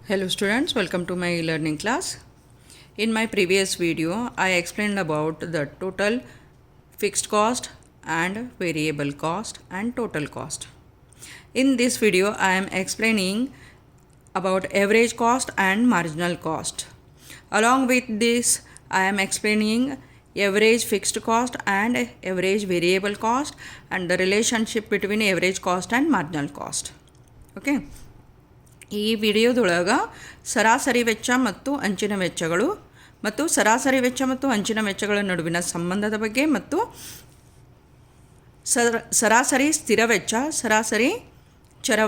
Hello students, welcome to my e-learning class. In my previous video, I explained about the total fixed cost and variable cost and total cost. In this video, I am explaining about average cost and marginal cost. Along with this, I am explaining average fixed cost and average variable cost and the relationship between average cost and marginal cost. Okay. ಈ ವಿಡಿಯೋದೊಳಗೆ ಸರಾಸರಿ ವೆಚ್ಚ ಮತ್ತು ಅಂಚಿನ ವೆಚ್ಚಗಳು ಮತ್ತು ಸರಾಸರಿ ವೆಚ್ಚ ಮತ್ತು ಅಂಚಿನ ವೆಚ್ಚಗಳ ನಡುವಿನ ಸಂಬಂಧದ ಬಗ್ಗೆ ಮತ್ತು ಸರಾಸರಿ ಸ್ಥಿರ ವೆಚ್ಚ ಸರಾಸರಿ ಚರ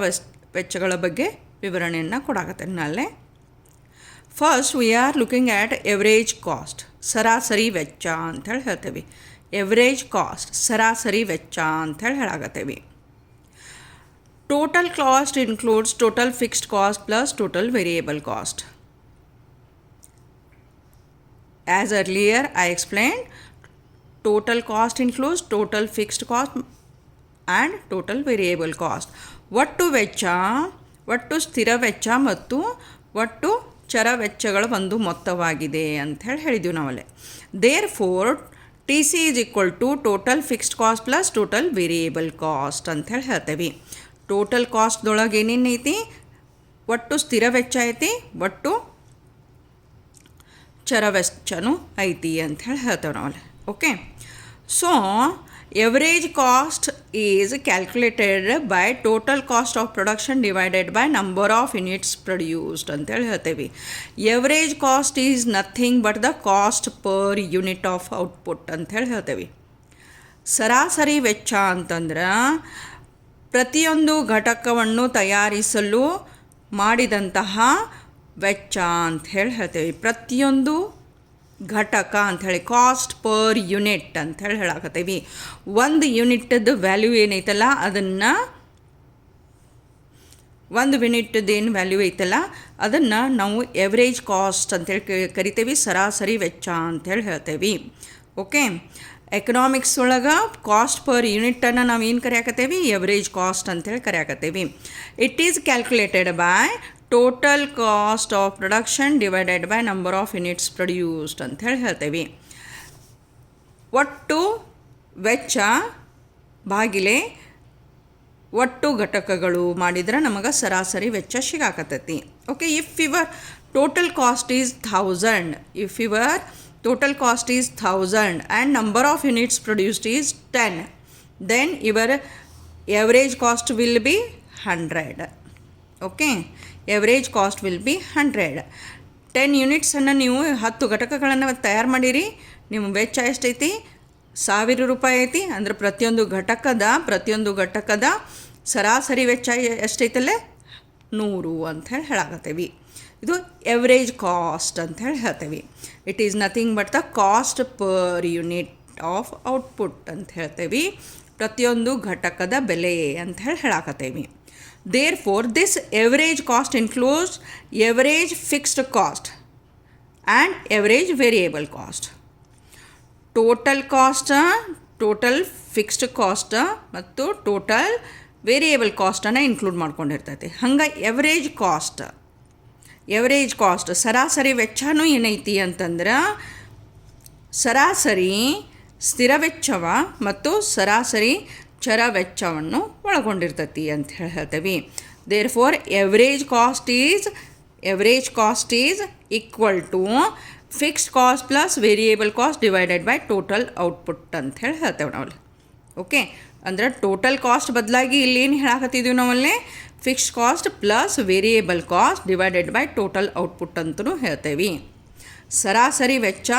ವೆಚ್ಚಗಳ ಬಗ್ಗೆ ವಿವರಣೆಯನ್ನು ಕೊಡಾಕತ್ತೇನೆ ನಾಳೆ. First we are looking at average cost, ಸರಾಸರಿ ವೆಚ್ಚ ಅಂಥೇಳಿ ಹೇಳ್ತೇವೆ. ಎವರೇಜ್ ಕಾಸ್ಟ್ ಸರಾಸರಿ ವೆಚ್ಚ ಅಂಥೇಳಿ ಹೇಳಾಕತ್ತೇವೆ. Total cost includes total fixed cost plus total variable cost. As earlier I explained, total cost includes total fixed cost and total variable cost. ಒಟ್ಟು ವೆಚ್ಚ, ಒಟ್ಟು ಸ್ಥಿರ ವೆಚ್ಚ ಮತ್ತು ಒಟ್ಟು ಚರ ವೆಚ್ಚಗಳ ಒಂದು ಮೊತ್ತವಾಗಿದೆ ಅಂಥೇಳಿ ಹೇಳಿದ್ವಿ ನಾವಲ್ಲೇ. Therefore T C is equal to total fixed cost plus total variable cost ಅಂಥೇಳಿ ಹೇಳ್ತೇವೆ. ಟೋಟಲ್ ಕಾಸ್ಟ್ದೊಳಗೆ ಏನೇನು ಐತಿ, ಒಟ್ಟು ಸ್ಥಿರ ವೆಚ್ಚ ಐತಿ, ಒಟ್ಟು ಚರ ವೆಚ್ಚನೂ ಐತಿ ಅಂಥೇಳಿ ಹೇಳ್ತೇವೆ ನಾವಲ್ಲಿ. Okay, so average cost is calculated by total cost of production divided by number of units produced ಅಂತೇಳಿ ಹೇಳ್ತೇವೆ. Average cost is nothing but the cost per unit of output ಅಂಥೇಳಿ ಹೇಳ್ತೇವೆ. ಸರಾಸರಿ ವೆಚ್ಚ ಅಂತಂದ್ರೆ ಪ್ರತಿಯೊಂದು ಘಟಕವನ್ನು ತಯಾರಿಸಲು ಮಾಡಿದಂತಹ ವೆಚ್ಚ ಅಂಥೇಳಿ ಹೇಳ್ತೇವೆ. ಪ್ರತಿಯೊಂದು ಘಟಕ ಅಂಥೇಳಿ ಕಾಸ್ಟ್ ಪರ್ ಯೂನಿಟ್ ಅಂಥೇಳಿ ಹೇಳಾಕತ್ತೇವೆ. ಒಂದು ಯೂನಿಟ್ದು ವ್ಯಾಲ್ಯೂ ಏನೈತಲ್ಲ ಅದನ್ನು, ಒಂದು ಯೂನಿಟ್ದು ಏನು ವ್ಯಾಲ್ಯೂ ಐತಲ್ಲ ಅದನ್ನು ನಾವು ಎವರೇಜ್ ಕಾಸ್ಟ್ ಅಂಥೇಳಿ ಕರಿತೇವೆ, ಸರಾಸರಿ ವೆಚ್ಚ ಅಂಥೇಳಿ ಹೇಳ್ತೇವೆ. ಓಕೆ, ಎಕನಾಮಿಕ್ಸ್ ಒಳಗೆ ಕಾಸ್ಟ್ ಪರ್ ಯೂನಿಟನ್ನು ನಾವು ಏನು ಕರೆಯಾಕತ್ತೇವೆ, ಎವರೇಜ್ ಕಾಸ್ಟ್ ಅಂತೇಳಿ ಕರೆಯಾಕತ್ತೇವೆ. It is calculated by total cost of production divided by number of units produced ಅಂಥೇಳಿ ಹೇಳ್ತೇವೆ. ಒಟ್ಟು ವೆಚ್ಚ ಭಾಗಿಲೆ ಒಟ್ಟು ಘಟಕಗಳು ಮಾಡಿದ್ರೆ ನಮಗೆ ಸರಾಸರಿ ವೆಚ್ಚ ಸಿಗಾಕತ್ತೈತಿ. Okay, if your total cost is 1000, if your total cost is 1000 and number of units produced is 10, then your average cost will be 100. Okay, average cost will be 100. 10 units ಅನ್ನು ನೀವು 10 ಘಟಕಗಳನ್ನು ತಯಾರು ಮಾಡಿರಿ, ನಿಮ್ಮ ವೆಚ್ಚ ಎಷ್ಟೈತಿ, 1000 ರೂಪಾಯಿ ಐತಿ. ಅಂದರೆ ಪ್ರತಿಯೊಂದು ಘಟಕದ ಸರಾಸರಿ ವೆಚ್ಚ ಎಷ್ಟೈತಲ್ಲೇ 100 ಅಂಥೇಳಿ ಹೇಳಾಕತ್ತೇವೆ. ಇದು ಎವರೇಜ್ ಕಾಸ್ಟ್ ಅಂಥೇಳಿ ಹೇಳ್ತೇವೆ. It is nothing but the cost per unit of output ಅಂತ ಹೇಳ್ತೇವೆ. ಪ್ರತಿಯೊಂದು ಘಟಕದ ಬೆಲೆ ಅಂಥೇಳಿ ಹೇಳಾಕತ್ತೇವೆ. Therefore this average cost includes average fixed cost and average variable cost. Total cost, total fixed cost ಮತ್ತು ಟೋಟಲ್ ವೇರಿಯೇಬಲ್ ಕಾಸ್ಟನ್ನು ಇನ್ಕ್ಲೂಡ್ ಮಾಡ್ಕೊಂಡಿರ್ತೈತಿ. ಹಂಗೆ ಎವರೇಜ್ ಕಾಸ್ಟ್ ಸರಾಸರಿ ವೆಚ್ಚನೂ ಏನೈತಿ ಅಂತಂದ್ರೆ ಸರಾಸರಿ ಸ್ಥಿರ ವೆಚ್ಚವ ಮತ್ತು ಸರಾಸರಿ ಚರ ವೆಚ್ಚವನ್ನು ಒಳಗೊಂಡಿರ್ತೈತಿ ಅಂತ ಹೇಳ್ತೇವೆ. Therefore average cost is equal to fixed cost plus variable cost divided by total output ಅಂತ ಹೇಳ್ತೇವೆ ನಾವಲ್ಲಿ. ಓಕೆ, ಅಂದರೆ ಟೋಟಲ್ ಕಾಸ್ಟ್ ಬದಲಾಗಿ ಇಲ್ಲಿ ಏನು ಹೇಳಾಕತ್ತಿದ್ದೀವಿ ನಾವಲ್ಲೇ, fixed cost plus variable cost divided by total output ಅಂತಲೂ ಹೇಳ್ತೇವೆ. ಸರಾಸರಿ ವೆಚ್ಚ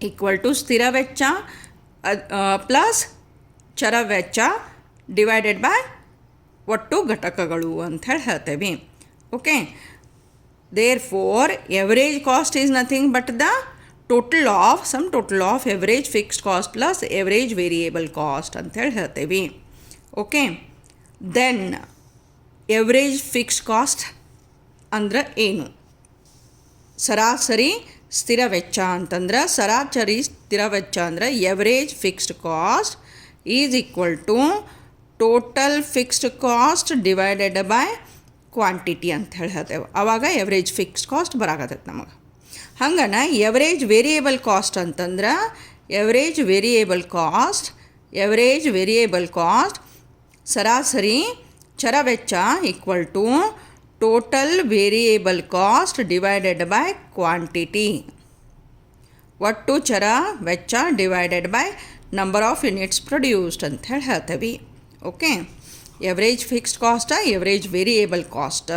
ಈಕ್ವಲ್ ಟು ಸ್ಥಿರ ವೆಚ್ಚ ಪ್ಲಸ್ ಚರ ವೆಚ್ಚ ಡಿವೈಡೆಡ್ ಬೈ ಒಟ್ಟು ಘಟಕಗಳು ಅಂಥೇಳಿ ಹೇಳ್ತೇವೆ. Okay, therefore average cost is nothing but the total of average fixed cost plus average variable cost ಅಂಥೇಳಿ ಹೇಳ್ತೇವೆ. Okay, then average fixed cost ಅಂದ್ರೆ ಏನು, ಸರಾಸರಿ ಸ್ಥಿರ ವೆಚ್ಚ ಅಂತಂದ್ರೆ ಸರಾಸರಿ ಸ್ಥಿರ ವೆಚ್ಚ ಅಂದರೆ average fixed cost is equal to total fixed cost divided by quantity ಅಂತ ಹೇಳಿ ಹೇಳ್ತೇವೆ. ಆವಾಗ ಎವ್ರೇಜ್ ಫಿಕ್ಸ್ಡ್ ಕಾಸ್ಟ್ ಬರಾಕತ್ತೈತೆ ನಮಗೆ. ಹಂಗನ ಎವರೇಜ್ ವೇರಿಯೇಬಲ್ ಕಾಸ್ಟ್ ಅಂತಂದ್ರೆ ಎವರೇಜ್ ವೇರಿಯೇಬಲ್ ಕಾಸ್ಟ್ ಸರಾಸರಿ ಚರ ವೆಚ್ಚ equal to total variable cost divided by quantity. ಒಟ್ಟು ಚರ ವೆಚ್ಚ divided by number of units produced ಅಂತ ಹೇಳಿ ಹೇಳ್ತೇವೆ. Okay, average fixed cost, average variable cost.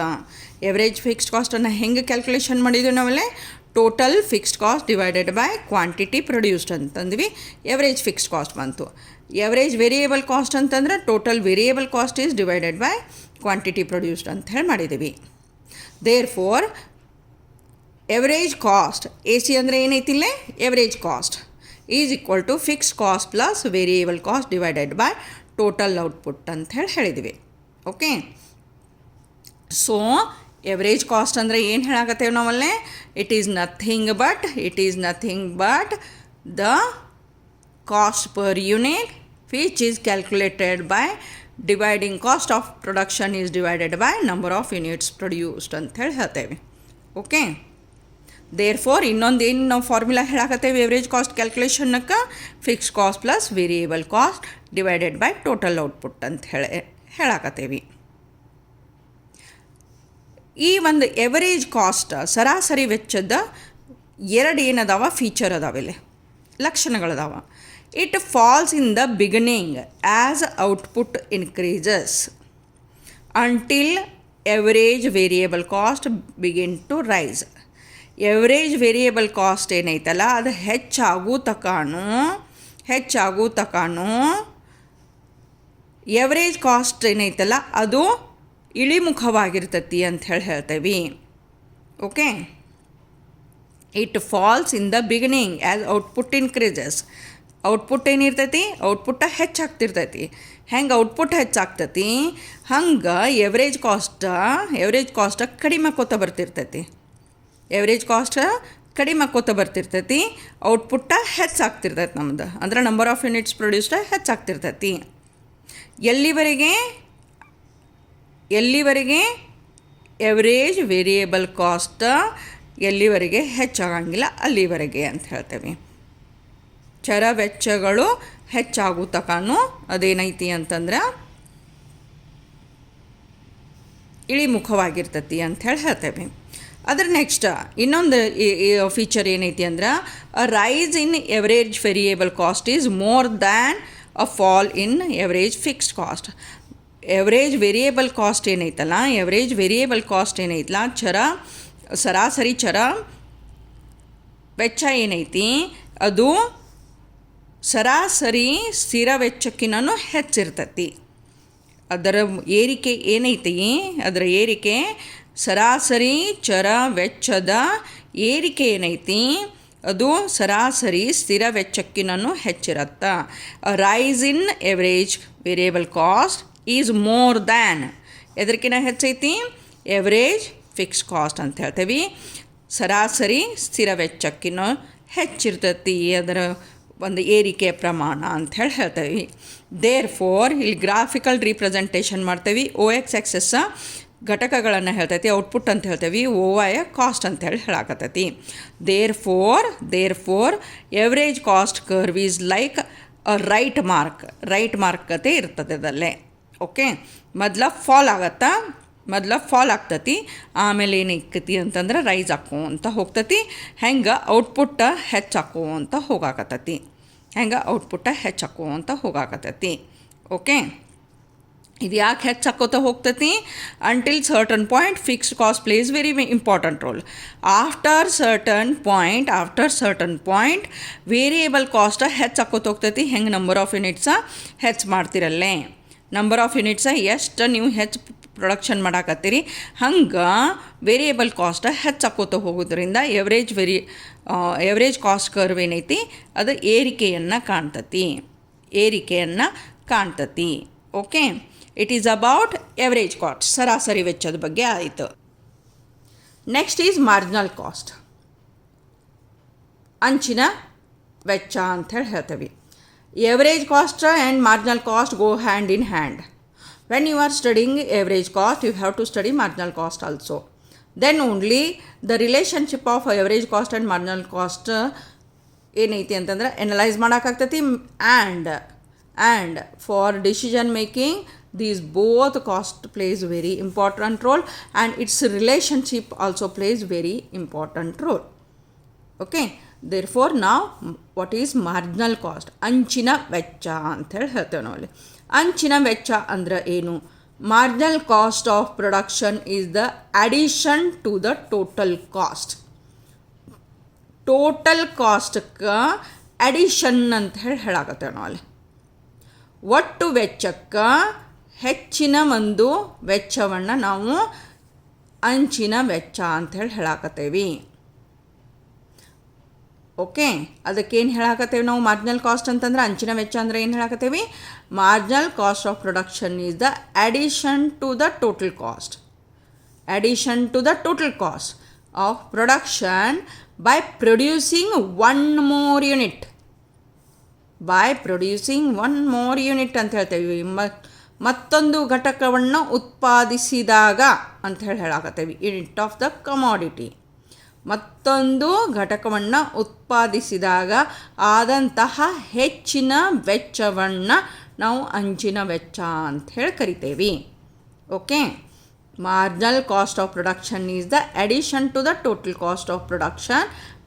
Average fixed ಕಾಸ್ಟನ್ನು ಹೆಂಗೆ ಕ್ಯಾಲ್ಕುಲೇಷನ್ ಮಾಡಿದ್ವಿ ನಾವಲ್ಲೇ? Total fixed cost divided by quantity produced ಅಂತಂದ್ವಿ, ಎವರೇಜ್ ಫಿಕ್ಸ್ಡ್ ಕಾಸ್ಟ್ ಬಂತು. ಎವರೇಜ್ ವೇರಿಯೇಬಲ್ ಕಾಸ್ಟ್ ಅಂತಂದ್ರೆ total variable cost is divided by quantity produced ಅಂತ ಹೇಳಿ ಮಾಡಿದ್ದೀವಿ. Therefore average cost, A C ಅಂದರೆ ಏನೈತಿಲ್ಲೇ? Average cost is equal to fixed cost plus variable cost divided by total output ಅಂತ ಹೇಳಿದ್ವಿ. Okay, so average cost ಅಂದರೆ ಏನು ಹೇಳಾಕತ್ತೇವೆ ನಾವಲ್ಲೇ? It is nothing but the cost per unit which is calculated by dividing cost of production is divided by number of units produced ಅಂತ ಹೇಳ್ತೇವೆ. Okay, therefore ಇನ್ನೊಂದು ಏನು ನಾವು ಫಾರ್ಮುಲಾ ಹೇಳಾಕತ್ತೇವೆ ಎವರೇಜ್ ಕಾಸ್ಟ್ ಕ್ಯಾಲ್ಕುಲೇಷನ್ನಕ್ಕೆ? Fixed cost plus variable cost divided by total output ಅಂತ ಹೇಳಾಕತ್ತೇವೆ. ಈ ಒಂದು ಎವರೇಜ್ ಕಾಸ್ಟ್ ಸರಾಸರಿ ವೆಚ್ಚದ ಎರಡು ಏನದಾವ ಫೀಚರ್ ಅದಾವಿಲ್ಲಿ, ಲಕ್ಷಣಗಳದಾವ. It falls in the beginning as output increases until average variable cost begin to rise. Average variable cost ಏನೈತಲ್ಲ ಅದು ಹೆಚ್ಚಾಗೂ ತಕಾನು ಎವರೇಜ್ ಕಾಸ್ಟ್ ಏನೈತಲ್ಲ ಅದು ಇಳಿಮುಖವಾಗಿರ್ತತಿ ಅಂತ ಹೇಳ್ತೇವೆ. Okay, it falls in the beginning as output increases. Output ಏನಿರ್ತೈತಿ? ಔಟ್ಪುಟ್ಟ ಹೆಚ್ಚಾಗ್ತಿರ್ತೈತಿ. ಹೆಂಗೆ ಔಟ್ಪುಟ್ ಹೆಚ್ಚಾಗ್ತತಿ ಹಂಗೆ ಎವರೇಜ್ ಕಾಸ್ಟ್ ಕಡಿಮೆ ಆಕೋತ ಬರ್ತಿರ್ತೈತಿ. ಔಟ್ಪುಟ್ಟ ಹೆಚ್ಚಾಗ್ತಿರ್ತೈತಿ ನಮ್ದು, ಅಂದ್ರೆ ನಂಬರ್ ಆಫ್ ಯೂನಿಟ್ಸ್ ಪ್ರೊಡ್ಯೂಸ್ಡ್ ಹೆಚ್ಚಾಗ್ತಿರ್ತೈತಿ. ಎಲ್ಲಿವರೆಗೆ ಎವರೇಜ್ ವೇರಿಯೇಬಲ್ ಕಾಸ್ಟ್ ಎಲ್ಲಿವರೆಗೆ ಹೆಚ್ಚಾಗಂಗಿಲ್ಲ ಅಲ್ಲಿವರೆಗೆ ಅಂತ ಹೇಳ್ತೇವೆ. ಚರ ವೆಚ್ಚಗಳು ಹೆಚ್ಚಾಗೂ ತಕಾನು ಅದೇನೈತಿ ಅಂತಂದ್ರೆ ಇಳಿಮುಖವಾಗಿರ್ತತಿ ಅಂತ ಹೇಳ್ತೇವೆ. ಅದ್ರ ನೆಕ್ಸ್ಟ್ ಇನ್ನೊಂದು ಫೀಚರ್ ಏನೈತಿ ಅಂದ್ರೆ rise in average variable cost is more than a fall in average fixed cost. Average variable cost ಏನೈತಲ್ಲ ಸರಾಸರಿ ಚರ ವೆಚ್ಚ ಏನೈತಿ ಅದು ಸರಾಸರಿ ಸ್ಥಿರ ವೆಚ್ಚಕ್ಕಿಂತನೂ ಹೆಚ್ಚಿರ್ತತಿ. ಅದರ ಏರಿಕೆ ಏನೈತಿ, ಅದರ ಏರಿಕೆ ಸರಾಸರಿ ಚರ ವೆಚ್ಚದ ಏರಿಕೆ ಏನೈತಿ ಅದು ಸರಾಸರಿ ಸ್ಥಿರ ವೆಚ್ಚಕ್ಕಿಂತನೂ ಹೆಚ್ಚಿರತ್ತ. Rise in average variable cost is more than ಎದರ್ಕಿನ್ನ ಹೆಚ್ಚೈತಿ? ಎವರೇಜ್ ಫಿಕ್ಸ್ಡ್ ಕಾಸ್ಟ್ ಅಂತ ಹೇಳ್ತೇವೆ. ಸರಾಸರಿ ಸ್ಥಿರ ವೆಚ್ಚಕ್ಕಿಂತ ಹೆಚ್ಚಿರ್ತತಿ ಅದರ ಒಂದು ಏರಿಕೆಯ ಪ್ರಮಾಣ ಅಂತ ಹೇಳ್ತೇವೆ. ದೇರ್ ಫೋರ್ ಇಲ್ಲಿ ಗ್ರಾಫಿಕಲ್ ರೀಪ್ರೆಸೆಂಟೇಷನ್ ಮಾಡ್ತೇವೆ. OX ಆಕ್ಸೆಸ್ ಘಟಕಗಳನ್ನು ಹೇಳ್ತೈತಿ, ಔಟ್ಪುಟ್ ಅಂತ ಹೇಳ್ತೇವೆ, OY ಕಾಸ್ಟ್ ಅಂತ ಹೇಳಾಕತ್ತೈತಿ. Therefore average cost curve is like a right mark ಕತೆ ಇರ್ತದೆ ಅದಲ್ಲೇ. ಓಕೆ, ಮೊದಲ ಫಾಲ್ ಆಗ್ತತಿ, ಆಮೇಲೆ ಏನಿಕ್ಕತಿ ಅಂತಂದ್ರೆ ರೈಸ್ ಹಾಕೋಂತ ಹೋಗ್ತತಿ. ಹೆಂಗೆ ಔಟ್ಪುಟ್ಟ ಹೆಚ್ಚಾಕೋಂತ ಹೋಗಾಕತ್ತತಿ. ಓಕೆ, ಇದು ಯಾಕೆ ಹೆಚ್ಚಾಕೋತ ಹೋಗ್ತತಿ? Until certain point fixed cost plays very important role. After certain point variable cost ಹೆಚ್ಚಾಕೋತ ಹೋಗ್ತತಿ. ಹೆಂಗೆ ನಂಬರ್ ಆಫ್ ಯೂನಿಟ್ಸ ಹೆಚ್ಚು ಮಾಡ್ತಿರಲ್ಲೇ, ನಂಬರ್ ಆಫ್ ಯೂನಿಟ್ಸ ಎಷ್ಟು ನೀವು ಹೆಚ್ಚು ಪ್ರೊಡಕ್ಷನ್ ಮಾಡಾಕತ್ತೀರಿ ಹಂಗೆ ವೇರಿಯೇಬಲ್ ಕಾಸ್ಟ್ ಹೆಚ್ಚಾಕೋತ ಹೋಗೋದ್ರಿಂದ ಎವರೇಜ್ ಕಾಸ್ಟ್ ಕರ್ವ್ ಏನೈತಿ ಅದು ಏರಿಕೆಯನ್ನು ಕಾಣ್ತತಿ. Okay, it is about average cost, ಸರಾಸರಿ ವೆಚ್ಚದ ಬಗ್ಗೆ ಆಯಿತು. ನೆಕ್ಸ್ಟ್ ಈಸ್ ಮಾರ್ಜಿನಲ್ ಕಾಸ್ಟ್, ಅಂಚಿನ ವೆಚ್ಚ ಅಂಥೇಳಿ ಹೇಳ್ತೇವೆ. Average cost and marginal cost go hand in hand. when you are studying average cost, you have to study marginal cost also. Then only the relationship of average cost and marginal cost ಏನೈತಿ ಅಂತಂದ್ರೆ analyse ಮಾಡೋಕ್ಕಾಗ್ತೈತಿ. And for decision making these both cost plays very important role, and its relationship also plays very important role. Okay, therefore now what is marginal cost? ಅಂಚಿನ ವೆಚ್ಚ ಅಂಥೇಳಿ ಹೇಳ್ತೇವೆ ನಾವು ಅಲ್ಲಿ. ಅಂಚಿನ ವೆಚ್ಚ ಅಂದ್ರೆ ಏನು? marginal cost of production is the addition to the total cost. Total ಕಾಸ್ಟ್ಗೆ ಅಡಿಷನ್ ಅಂತ ಹೇಳಾಕತ್ತೇವೆ ನಾವು ಅಲ್ಲಿ. ಒಟ್ಟು ವೆಚ್ಚಕ್ಕೆ ಹೆಚ್ಚಿನ ಒಂದು ವೆಚ್ಚವನ್ನು ನಾವು ಅಂಚಿನ ವೆಚ್ಚ ಅಂಥೇಳಿ ಹೇಳಾಕತ್ತೇವೆ. ಓಕೆ, ಅದಕ್ಕೇನು ಹೇಳಾಕತ್ತೇವೆ ನಾವು ಮಾರ್ಜಿನಲ್ ಕಾಸ್ಟ್ ಅಂತಂದ್ರೆ ಅಂಚಿನ ವೆಚ್ಚ ಅಂದರೆ ಏನು ಹೇಳಾಕತ್ತೇವೆ? Marginal cost of production is the addition to the total cost. Addition to the total cost of production by producing one more unit. by producing one more unit ಅಂತ ಹೇಳ್ತೇವೆ. ಮತ್ತೊಂದು ಘಟಕವನ್ನು ಉತ್ಪಾದಿಸಿದಾಗ ಅಂತ ಹೇಳಾಕತ್ತೇವೆ. Unit of the commodity. ಮತ್ತೊಂದು ಘಟಕವನ್ನು ಉತ್ಪಾದಿಸಿದಾಗ ಆದಂತಹ ಹೆಚ್ಚಿನ ವೆಚ್ಚವನ್ನು ನಾವು ಅಂಚಿನ ವೆಚ್ಚ ಅಂತ ಹೇಳಿ ಕರಿತೇವೆ. Okay, marginal cost of production is the addition to the total cost of production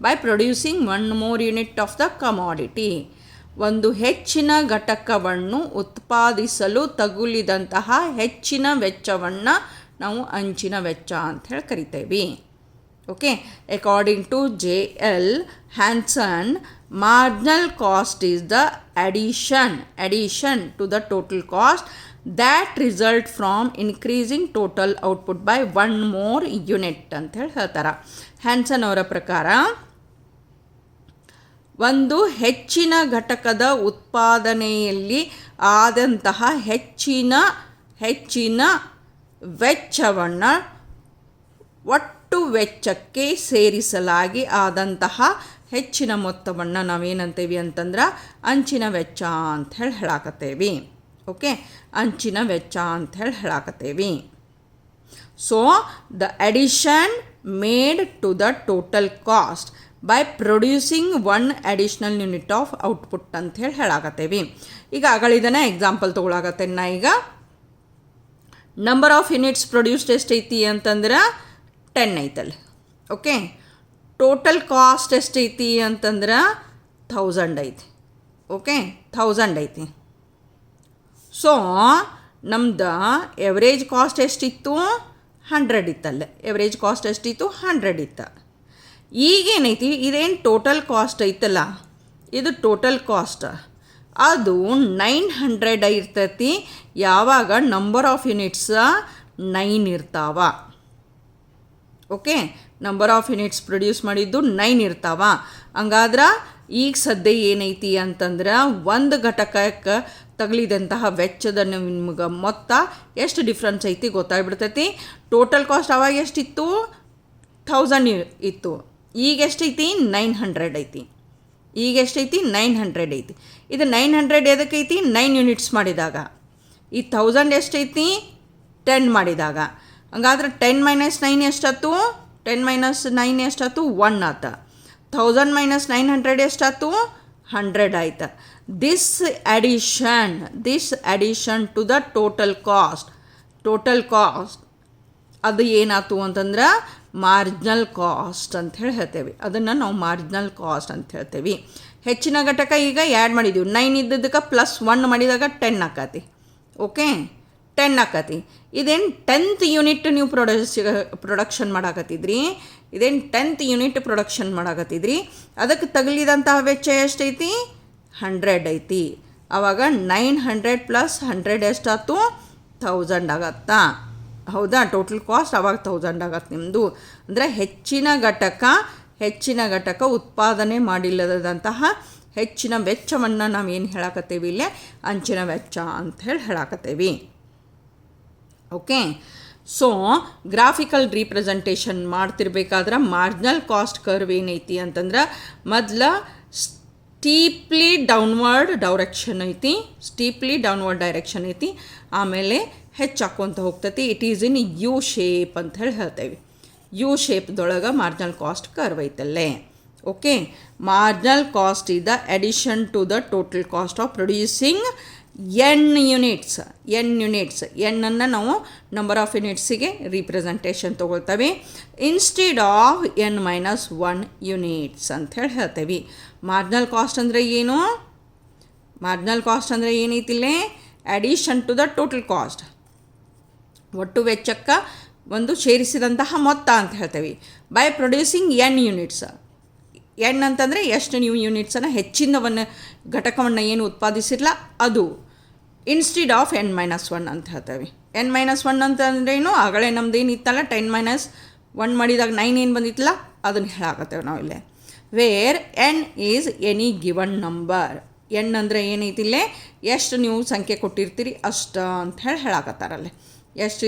by producing one more unit of the commodity. ಒಂದು ಹೆಚ್ಚಿನ ಘಟಕವನ್ನು ಉತ್ಪಾದಿಸಲು ತಗುಲಿದಂತಹ ಹೆಚ್ಚಿನ ವೆಚ್ಚವನ್ನು ನಾವು ಅಂಚಿನ ವೆಚ್ಚ ಅಂತ ಹೇಳಿ ಕರಿತೇವೆ. Okay, according to JL Hansen, marginal cost is the addition to the total cost that result from increasing total output by one more unit ಅಂತ ಹೇಳಿ ಹೇಳ್ತಾರೆ. ಹ್ಯಾನ್ಸನ್ ಅವರ ಪ್ರಕಾರ ಒಂದು ಹೆಚ್ಚಿನ ಘಟಕದ ಉತ್ಪಾದನೆಯಲ್ಲಿ ಆದಂತಹ ಹೆಚ್ಚಿನ ವೆಚ್ಚವನ್ನು ಒಟ್ಟು ವೆಚ್ಚಕ್ಕೆ ಸೇರಿಸಲಾಗಿ ಆದಂತಹ ಹೆಚ್ಚಿನ ಮೊತ್ತವನ್ನು ನಾವೇನಂತೇವೆ ಅಂತಂದ್ರೆ ಅಂಚಿನ ವೆಚ್ಚ ಅಂತ ಹೇಳಾಕತ್ತೇವೆ. ಓಕೆ, ಅಂಚಿನ ವೆಚ್ಚ ಅಂತ ಹೇಳಾಕತ್ತೇವೆ. So the addition made to the total cost by producing one additional unit of output ಅಂತ ಹೇಳಾಕತ್ತೇವೆ. ಈಗ ಅಗಳಿದನೇ ಎಕ್ಸಾಂಪಲ್ ತೊಗೊಳಕತ್ತೇನೆ ನಾ. ಈಗ ನಂಬರ್ ಆಫ್ ಯೂನಿಟ್ಸ್ ಪ್ರೊಡ್ಯೂಸ್ಡ್ ಎಷ್ಟೈತಿ ಅಂತಂದ್ರೆ 10 ಐತಲ್ಲಿ. ಓಕೆ, ಟೋಟಲ್ ಕಾಸ್ಟ್ ಎಷ್ಟೈತಿ ಅಂತಂದ್ರೆ 1000 ಐತಿ. ಓಕೆ, 1000 ಐತಿ. ಸೊ ನಮ್ದು ಎವರೇಜ್ ಕಾಸ್ಟ್ ಎಷ್ಟಿತ್ತು? 100 ಇತ್ತಲ್ಲ. ಎವರೇಜ್ ಕಾಸ್ಟ್ ಎಷ್ಟಿತ್ತು? 100 ಇತ್ತು. ಈಗೇನೈತಿ, ಇದೇನು ಟೋಟಲ್ ಕಾಸ್ಟ್ ಐತಲ್ಲ, ಇದು ಟೋಟಲ್ ಕಾಸ್ಟ್ ಅದು 900 ಇರ್ತೈತಿ. ಯಾವಾಗ ನಂಬರ್ ಆಫ್ ಯೂನಿಟ್ಸ್ 9 ಇರ್ತಾವ. Okay, number of units produce ಮಾಡಿದ್ದು 9 ಇರ್ತಾವ. ಹಂಗಾದ್ರೆ ಈಗ ಸದ್ಯ ಏನೈತಿ ಅಂತಂದ್ರೆ ಒಂದು ಘಟಕಕ್ಕೆ ತಗಲಿದಂತಹ ವೆಚ್ಚದ ನಿಮ್ಗೆ ಮೊತ್ತ ಎಷ್ಟು ಡಿಫ್ರೆನ್ಸ್ ಐತಿ ಗೊತ್ತಾಗ್ಬಿಡ್ತೈತಿ. ಟೋಟಲ್ ಕಾಸ್ಟ್ ಅವಾಗ ಎಷ್ಟಿತ್ತು? 1000 ಇತ್ತು. ಈಗ ಎಷ್ಟೈತಿ? 900 ಐತಿ. ಈಗ ಎಷ್ಟೈತಿ? 900 ಐತಿ. ಇದು 900 ಎದಕ್ಕೈತಿ? 9 ಯೂನಿಟ್ಸ್ ಮಾಡಿದಾಗ. ಈ 1000 ಎಷ್ಟೈತಿ? 10 ಮಾಡಿದಾಗ. ಹಂಗಾದ್ರೆ 10 - 9 ಎಷ್ಟಾಯ್ತು? 10 - 9 ಎಷ್ಟಾಯ್ತು? 1 ಆತ. 1000 - 900 ಎಷ್ಟಾಯ್ತು? 100 ಆಯ್ತು. This addition to the total cost ಅದು ಏನಾಯ್ತು ಅಂತಂದ್ರೆ ಮಾರ್ಜಿನಲ್ ಕಾಸ್ಟ್ ಅಂತ ಹೇಳ್ತೇವೆ. ಅದನ್ನು ನಾವು ಮಾರ್ಜಿನಲ್ ಕಾಸ್ಟ್ ಅಂತ ಹೇಳ್ತೇವೆ. ಹೆಚ್ಚಿನ ಘಟಕ ಈಗ ಆ್ಯಡ್ ಮಾಡಿದ್ದೀವಿ. 9 ಇದ್ದದಕ್ಕೆ +1 ಮಾಡಿದಾಗ 10 ಆಕತಿ. ಓಕೆ, 10 ಆಕತಿ. ಇದೇನು 10th ಯೂನಿಟ್ ನೀವು ಪ್ರೊಡಕ್ಷನ್ ಮಾಡಾಕತ್ತಿದ್ರಿ. ಇದೇನು 10th ಯೂನಿಟ್ ಪ್ರೊಡಕ್ಷನ್ ಮಾಡಾಕತ್ತಿದ್ರಿ. ಅದಕ್ಕೆ ತಗಲಿದಂತಹ ವೆಚ್ಚ ಎಷ್ಟೈತಿ? 100 ಐತಿ. ಆವಾಗ 900 + 100 ಎಷ್ಟಾಯ್ತು? 1000 ಆಗತ್ತಾ? ಹೌದಾ? ಟೋಟಲ್ ಕಾಸ್ಟ್ ಆವಾಗ 1000 ಆಗತ್ತೆ ನಿಮ್ಮದು. ಅಂದರೆ ಹೆಚ್ಚಿನ ಘಟಕ ಉತ್ಪಾದನೆ ಮಾಡಿಲ್ಲದಂತಹ ಹೆಚ್ಚಿನ ವೆಚ್ಚವನ್ನು ನಾವೇನು ಹೇಳಾಕತ್ತೇವೆ ಇಲ್ಲೇ? ಅಂಚಿನ ವೆಚ್ಚ ಅಂತ ಹೇಳಾಕತ್ತೇವೆ. ಓಕೆ, ಸೊ ಗ್ರಾಫಿಕಲ್ ರೀಪ್ರೆಸೆಂಟೇಷನ್ ಮಾಡ್ತಿರ್ಬೇಕಾದ್ರೆ ಮಾರ್ಜಿನಲ್ ಕಾಸ್ಟ್ ಕರ್ವ್ ಏನೈತಿ ಅಂತಂದ್ರೆ ಮೊದಲ ಸ್ಟೀಪ್ಲಿ ಡೌನ್ವರ್ಡ್ ಡೈರೆಕ್ಷನ್ ಐತಿ. ಆಮೇಲೆ ಹೆಚ್ಚಾಕೊಂತ ಹೋಗ್ತೈತಿ. It is in U shape ಅಂತ ಹೇಳ್ತೇವೆ. ಯು ಶೇಪ್ದೊಳಗೆ ಮಾರ್ಜಿನಲ್ ಕಾಸ್ಟ್ ಕರ್ವ್ ಐತಲ್ಲೇ. ಓಕೆ, marginal cost is the addition to the total cost of producing n units. ಅನ್ನು ನಾವು ನಂಬರ್ ಆಫ್ ಯೂನಿಟ್ಸಿಗೆ ರಿಪ್ರೆಸೆಂಟೇಷನ್ ತೊಗೊಳ್ತೇವೆ ಇನ್ಸ್ಟೆಡ್ ಆಫ್ n-1 ಯೂನಿಟ್ಸ್ ಅಂತ ಹೇಳ್ತೇವೆ. ಮಾರ್ಜಿನಲ್ ಕಾಸ್ಟ್ ಅಂದರೆ ಏನು? ಮಾರ್ಜಿನಲ್ ಕಾಸ್ಟ್ ಅಂದರೆ ಏನೈತಿಲ್ಲೇ? Addition to the total cost, ಒಟ್ಟು ವೆಚ್ಚಕ್ಕೆ ಒಂದು ಸೇರಿಸಿದಂತಹ ಮೊತ್ತ ಅಂತ ಹೇಳ್ತೇವೆ. By producing n units. n ಅಂತಂದರೆ ಎಷ್ಟು ನೀವು ಯೂನಿಟ್ಸನ್ನು ಹೆಚ್ಚಿನವನ್ನು ಘಟಕವನ್ನು ಏನು ಉತ್ಪಾದಿಸಿರಲ್ಲ ಅದು. ಇನ್ಸ್ಟೆಡ್ ಆಫ್ n-1 ಅಂತ ಹೇಳ್ತೇವೆ. n-1 ಅಂತಂದ್ರೆ ಏನು? ಆಗಲೇ ನಮ್ದು ಏನಿತ್ತಲ್ಲ 10-1 ಮಾಡಿದಾಗ 9 ಏನು ಬಂದಿತ್ತಲ್ಲ ಅದನ್ನು ಹೇಳಾಕತ್ತೇವೆ ನಾವಿಲ್ಲೇ. Where n is any given number. n ಅಂದರೆ ಏನೈತಿಲ್ಲೇ? ಎಷ್ಟು ನೀವು ಸಂಖ್ಯೆ ಕೊಟ್ಟಿರ್ತೀರಿ ಅಷ್ಟು ಅಂತ ಹೇಳಾಕತ್ತಾರಲ್ಲೇ. ಎಷ್ಟು